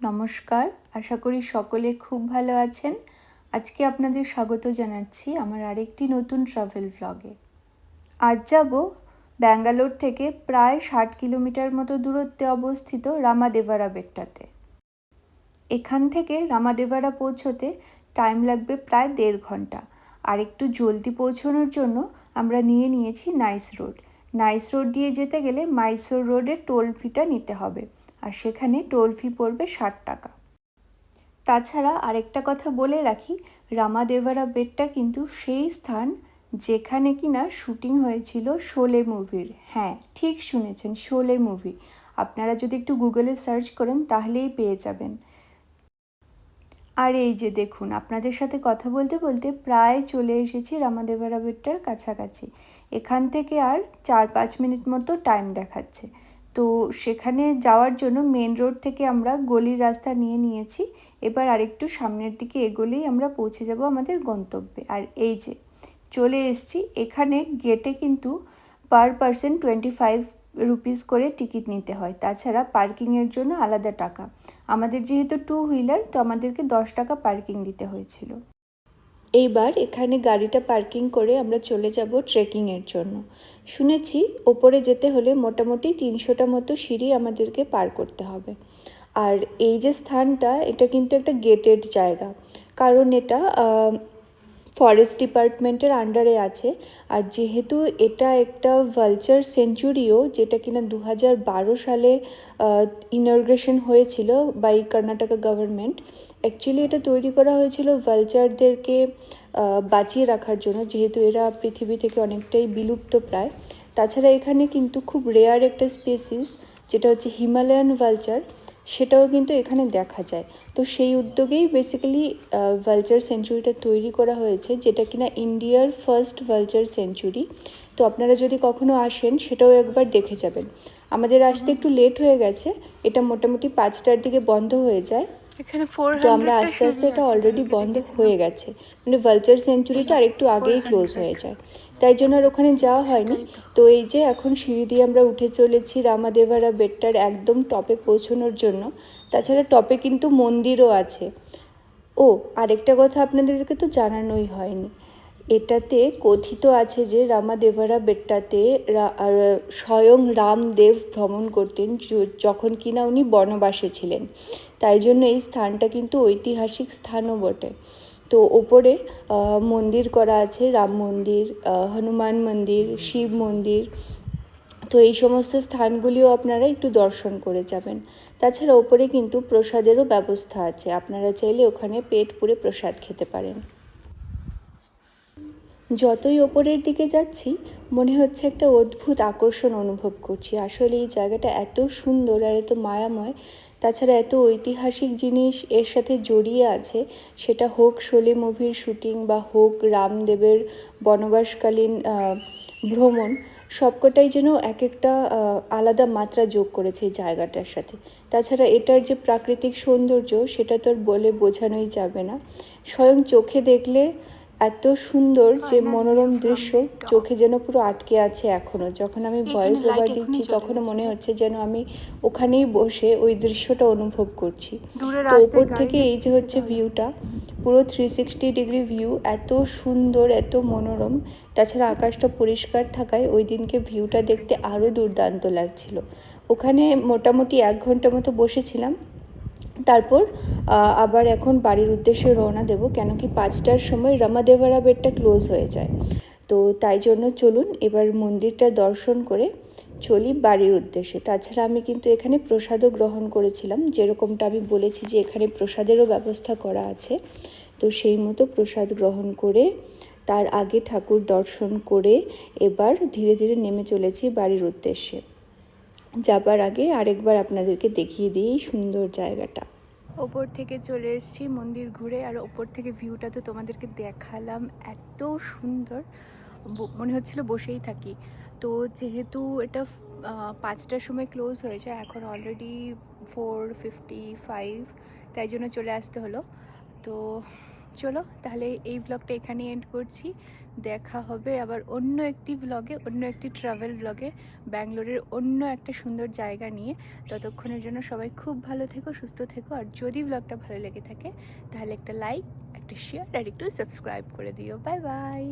নমস্কার, আশা করি সকলে খুব ভালো আছেন। আজকে আপনাদের স্বাগত জানাচ্ছি আমার আরেকটি নতুন ট্রাভেল ভ্লগে। আজ যাব ব্যাঙ্গালোর থেকে প্রায় 60 কিলোমিটার মতো দূরত্বে অবস্থিত রামাদেভারা বেট্টাতে। এখান থেকে রামাদেভারা পৌঁছতে টাইম লাগবে প্রায় 1.5 ঘন্টা। আর একটু জলদি পৌঁছানোর জন্য আমরা নিয়েছি নাইস রোড। নাইস রোড দিয়ে যেতে গেলে মাইসোর রোডের টোল ফিটা নিতে হবে, আর সেখানে টোল ফি পড়বে 60 টাকা। তাছাড়া আরেকটা কথা বলে রাখি, রামাদেভারা বেট্টা কিন্তু সেই স্থান যেখানে কিনা শুটিং হয়েছিল শোলে মুভির। হ্যাঁ, ঠিক শুনেছেন, শোলে মুভি। আপনারা যদি একটু গুগলে সার্চ করেন তাহলেই পেয়ে যাবেন। আর এই যে দেখুন, আপনাদের সাথে কথা বলতে বলতে প্রায় চলে এসেছি রামাদেভারা বেট্টার কাছাকাছি। এখান থেকে আর 4-5 মিনিট মতো টাইম দেখাচ্ছে। তো সেখানে যাওয়ার জন্য মেন রোড থেকে আমরা গলির রাস্তা নিয়েছি। এবার আরেকটু সামনের দিকে এগোলেই আমরা পৌঁছে যাব আমাদের গন্তব্যে। আর এই যে চলে এসেছি, এখানে গেটে কিন্তু পার পারসন 25 রুপিস করে টিকিট নিতে হয়। তাছাড়া পার্কিংয়ের জন্য আলাদা টাকা। আমাদের যেহেতু 2 হুইলার, তো আমাদেরকে 10 টাকা পার্কিং দিতে হয়েছিল। এইবার এখানে গাড়িটা পার্কিং করে আমরা চলে যাব ট্রেকিংয়ের জন্য। শুনেছি ওপরে যেতে হলে মোটামুটি 300টা মতো সিঁড়ি আমাদেরকে পার করতে হবে। আর এই যে স্থানটা, এটা কিন্তু একটা গেটেড জায়গা, কারণ এটা ফরেস্ট ডিপার্টমেন্টের আন্ডারে আছে। আর যেহেতু এটা একটা ভালচার সেঞ্চুরিও, যেটা কিনা 2012 সালে ইনগ্রেশন হয়েছিল বাই কর্ণাটকা গভর্নমেন্ট। অ্যাকচুয়ালি এটা তৈরি করা হয়েছিল ভালচারদেরকে বাঁচিয়ে রাখার জন্য, যেহেতু এরা পৃথিবী থেকে অনেকটাই বিলুপ্ত প্রায়। তাছাড়া এখানে কিন্তু খুব রেয়ার একটা স্পেসিস, যেটা হচ্ছে হিমালয়ান ভালচার, সেটাও কিন্তু এখানে দেখা যায়। তো সেই উদ্যোগেই বেসিক্যালি ভালচার সেঞ্চুরিটা তৈরি করা হয়েছে, যেটা কিনা ইন্ডিয়ার ফার্স্ট ভালচার সেঞ্চুরি। তো আপনারা যদি কখনো আসেন সেটাও একবার দেখে যাবেন। আমাদের আসতে একটু লেট হয়ে গেছে, এটা মোটামুটি 5টার দিকে বন্ধ হয়ে যায়। এখানে তো আমরা আস্তে আস্তে এটা অলরেডি বন্ধ হয়ে গেছে, মানে ভালচার সেঞ্চুরিটা আর একটু আগেই ক্লোজ হয়ে যায়, তাই জন্য আর ওখানে যাওয়া হয়নি। তো এই যে এখন সিঁড়ি দিয়ে আমরা উঠে চলেছি রামাদেভারা বেট্টার একদম টপে পৌঁছানোর জন্য। তাছাড়া টপে কিন্তু মন্দিরও আছে। ও আরেকটা কথা আপনাদেরকে তো জানানোই হয়নি, এটাতে কথিত আছে যে রামাদেভারা বেট্টাতে স্বয়ং রামদেব ভ্রমণ করতেন যখন কিনা উনি বনবাসে ছিলেন। তাই জন্য এই স্থানটা কিন্তু ঐতিহাসিক স্থানও বটে। তো ওপরে মন্দির করা আছে, রাম মন্দির, হনুমান মন্দির, শিব মন্দির। তো এই সমস্ত স্থানগুলিও আপনারা একটু দর্শন করে যাবেন। তাছাড়া ওপরে কিন্তু প্রসাদেরও ব্যবস্থা আছে, আপনারা চাইলে ওখানে পেট পুরে প্রসাদ খেতে পারেন। যতই ওপরের দিকে যাচ্ছি মনে হচ্ছে একটা অদ্ভুত আকর্ষণ অনুভব করছি। আসলে এই জায়গাটা এত সুন্দর আর এত মায়াময়, তাছাড়া এত ঐতিহাসিক জিনিস এর সাথে জড়িয়ে আছে, সেটা হোক শোলে মুভির শুটিং বা হোক রামদেবের বনবাসকালীন ভ্রমণ, সবকটাই যেন এক একটা আলাদা মাত্রা যোগ করেছে এই জায়গাটার সাথে। তাছাড়া এটার যে প্রাকৃতিক সৌন্দর্য, সেটা তো আর বলে বোঝানোই যাবে না। স্বয়ং চোখে দেখলে এত সুন্দর যে মনোরম দৃশ্য, চোখে যেন পুরো আটকে আছে এখনও। যখন আমি ভয়েস ওভার দিচ্ছি তখনও মনে হচ্ছে যেন আমি ওখানেই বসে ওই দৃশ্যটা অনুভব করছি। তো ওপর থেকে এই যে হচ্ছে ভিউটা, পুরো 360 ডিগ্রি ভিউ, এত সুন্দর, এত মনোরম। তাছাড়া আকাশটা পরিষ্কার থাকায় ওই দিনকে ভিউটা দেখতে আরও দুর্দান্ত লাগছিল। ওখানে মোটামুটি 1 ঘন্টা মতো বসেছিলাম। তারপর আবার এখন বাড়ির উদ্দেশ্যে রওনা দেব, কেন কি 5টার সময় রামাদেভারা বেটটা ক্লোজ হয়ে যায়। তো তাই জন্য চলুন এবার মন্দিরটা দর্শন করে চলি বাড়ির উদ্দেশ্যে। তাছাড়া আমি কিন্তু এখানে প্রসাদও গ্রহণ করেছিলাম, যেরকমটা আমি বলেছি যে এখানে প্রসাদেরও ব্যবস্থা করা আছে। তো সেই মতো প্রসাদ গ্রহণ করে তার আগে ঠাকুর দর্শন করে এবার ধীরে ধীরে নেমে চলেছি বাড়ির উদ্দেশ্যে। যাবার আগে আরেকবার আপনাদেরকে দেখিয়ে দিই এই সুন্দর জায়গাটা। ওপর থেকে চলে এসেছি মন্দির ঘুরে, আর ওপর থেকে ভিউটা তো তোমাদেরকে দেখালাম, এত সুন্দর, মনে হচ্ছিল বসেই থাকি। তো যেহেতু এটা 5টার সময় ক্লোজ হয়েছে, এখন অলরেডি 4:55, তাই জন্য চলে আসতে হলো। তো চলো তাহলে এই ব্লগটা এখানে এন্ড করছি। দেখা হবে আবার অন্য একটি ব্লগে, অন্য একটি ট্রাভেল ব্লগে, ব্যাঙ্গালোরের অন্য একটা সুন্দর জায়গা নিয়ে। ততক্ষণের জন্য সবাই খুব ভালো থেকো, সুস্থ থেকো। আর যদি ব্লগটা ভালো লেগে থাকে তাহলে একটা লাইক, একটা শেয়ার আর একটু সাবস্ক্রাইব করে দিও। Bye bye.